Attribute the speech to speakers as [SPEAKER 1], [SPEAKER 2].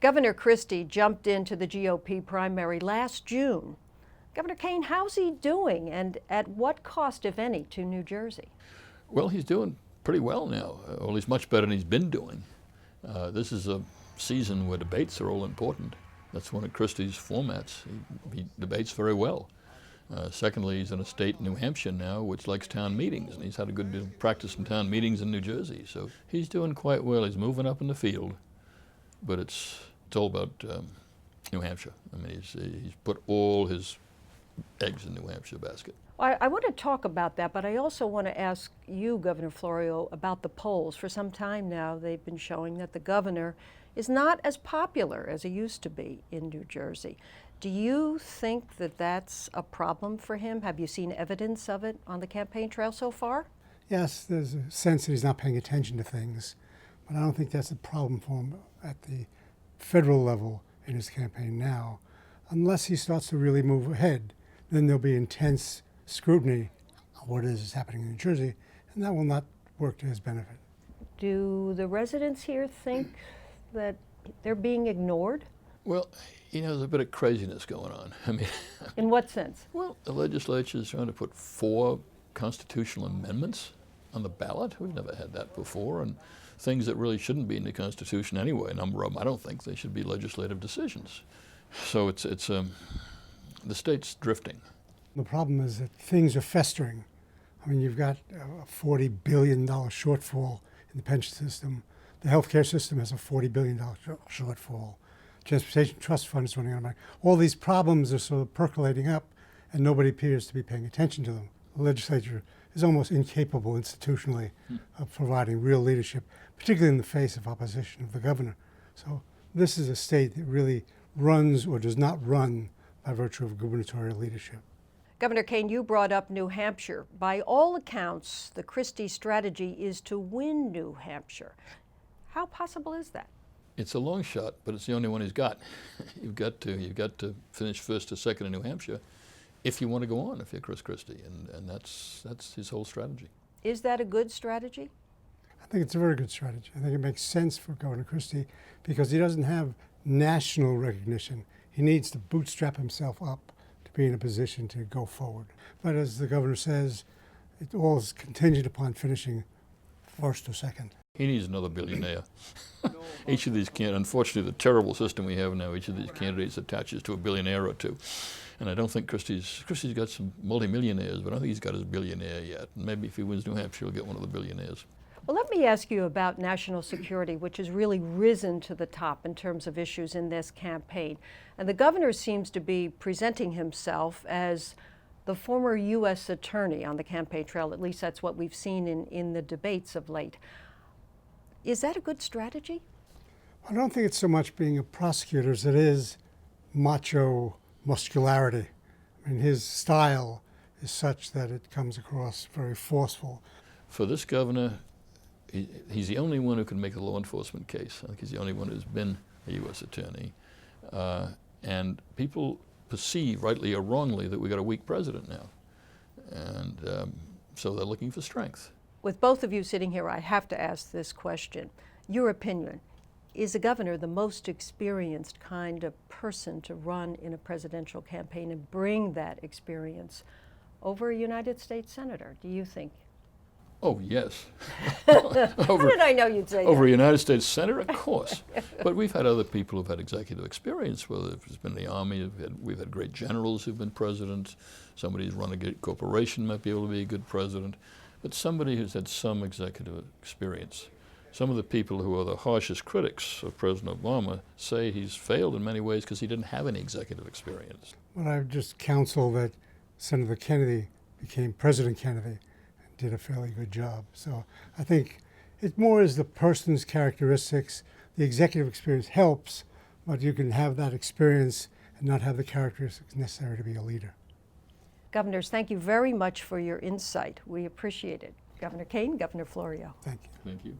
[SPEAKER 1] Governor Christie jumped into the GOP primary last June. Governor Kean, how's he doing, and at what cost, if any, to New Jersey?
[SPEAKER 2] Well, he's doing pretty well now. Well, he's much better than he's been doing. This is a season where debates are all important. That's one of Christie's formats. He debates very well. Secondly, he's in a state, New Hampshire now, which likes town meetings, and he's had a good deal of practice in town meetings in New Jersey. So he's doing quite well. He's moving up in the field, but it's all about New Hampshire. I mean, he's put all his eggs in New Hampshire basket.
[SPEAKER 1] I want to talk about that, but I also want to ask you, Governor Florio, about the polls. For some time now, they've been showing that the governor is not as popular as he used to be in New Jersey. Do you think that that's a problem for him? Have you seen evidence of it on the campaign trail so far?
[SPEAKER 3] Yes, there's a sense that he's not paying attention to things, but I don't think that's a problem for him at the federal level in his campaign now, unless he starts to really move ahead. Then there'll be intense scrutiny of what is happening in New Jersey, and that will not work to his benefit.
[SPEAKER 1] Do the residents here think that they're being ignored?
[SPEAKER 2] Well, you know, there's a bit of craziness going on. I mean,
[SPEAKER 1] in what sense?
[SPEAKER 2] Well, the legislature is trying to put 4 constitutional amendments on the ballot. We've never had that before, and things that really shouldn't be in the Constitution anyway. A number of them, I don't think they should be legislative decisions. So it's the state's drifting.
[SPEAKER 3] The problem is that things are festering. I mean, you've got a $40 billion shortfall in the pension system. The healthcare system has a $40 billion shortfall. Transportation Trust Fund is running out of money. All these problems are sort of percolating up, and nobody appears to be paying attention to them. The legislature is almost incapable institutionally of providing real leadership, particularly in the face of opposition of the governor. So this is a state that really runs or does not run by virtue of gubernatorial leadership.
[SPEAKER 1] Governor Kean, you brought up New Hampshire. By all accounts, the Christie strategy is to win New Hampshire. How possible is that?
[SPEAKER 2] It's a long shot, but it's the only one he's got. You've got to finish first or second in New Hampshire if you want to go on, if you're Chris Christie, and that's his whole strategy.
[SPEAKER 1] Is that a good strategy?
[SPEAKER 3] I think it's a very good strategy. I think it makes sense for Governor Christie because he doesn't have national recognition. He needs to bootstrap himself up to be in a position to go forward. But as the governor says, it all is contingent upon finishing first or second.
[SPEAKER 2] He needs another billionaire. Each of these candidates, unfortunately, the terrible system we have now, each of these candidates attaches to a billionaire or two. And I don't think Christie's got some multimillionaires, but I don't think he's got his billionaire yet. And maybe if he wins New Hampshire, he'll get one of the billionaires.
[SPEAKER 1] Well, let me ask you about national security, which has really risen to the top in terms of issues in this campaign. And the governor seems to be presenting himself as the former U.S. attorney on the campaign trail. At least that's what we've seen in the debates of late. Is that a good strategy?
[SPEAKER 3] I don't think it's so much being a prosecutor as it is macho muscularity. I mean, his style is such that it comes across very forceful.
[SPEAKER 2] For this governor, he's the only one who can make a law enforcement case. I think he's the only one who's been a U.S. attorney. And people perceive, rightly or wrongly, that we've got a weak president now. And so they're looking for strength.
[SPEAKER 1] With both of you sitting here, I have to ask this question. Your opinion, is a governor the most experienced kind of person to run in a presidential campaign and bring that experience over a United States senator, do you think?
[SPEAKER 2] Oh, yes.
[SPEAKER 1] How did I know you'd say
[SPEAKER 2] over
[SPEAKER 1] that?
[SPEAKER 2] a United States senator, of course. But we've had other people who've had executive experience, whether it's been the Army, we've had great generals who've been presidents, somebody who's run a good corporation might be able to be a good president, but somebody who's had some executive experience. Some of the people who are the harshest critics of President Obama say he's failed in many ways because he didn't have any executive experience.
[SPEAKER 3] Well, I would just counsel that Senator Kennedy became President Kennedy and did a fairly good job. So I think it more is the person's characteristics. The executive experience helps, but you can have that experience and not have the characteristics necessary to be a leader.
[SPEAKER 1] Governors, thank you very much for your insight. We appreciate it. Governor Kean, Governor Florio.
[SPEAKER 3] Thank you.
[SPEAKER 2] Thank you.